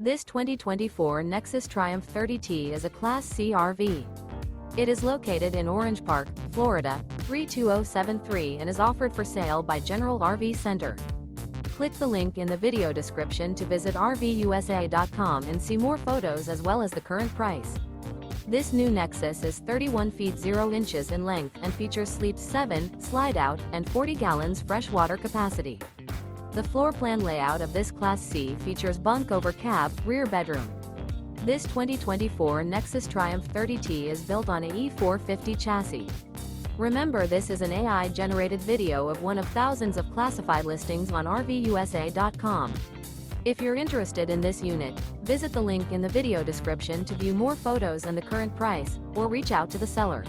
This 2024 Nexus Triumph 30T is a Class C RV. It is located in Orange Park, Florida, 32073 and is offered for sale by General RV Center. Click the link in the video description to visit RVUSA.com and see more photos as well as the current price. This new Nexus is 31 feet 0 inches in length and features Sleep 7, Slideout, and 40 gallons fresh water capacity. The floor plan layout of this Class C features Bunk Over Cab, rear bedroom. This 2024 Nexus Triumph 30T is built on a E450 chassis. Remember, this is an AI-generated video of one of thousands of classified listings on RVUSA.com. If you're interested in this unit, visit the link in the video description to view more photos and the current price, or reach out to the seller.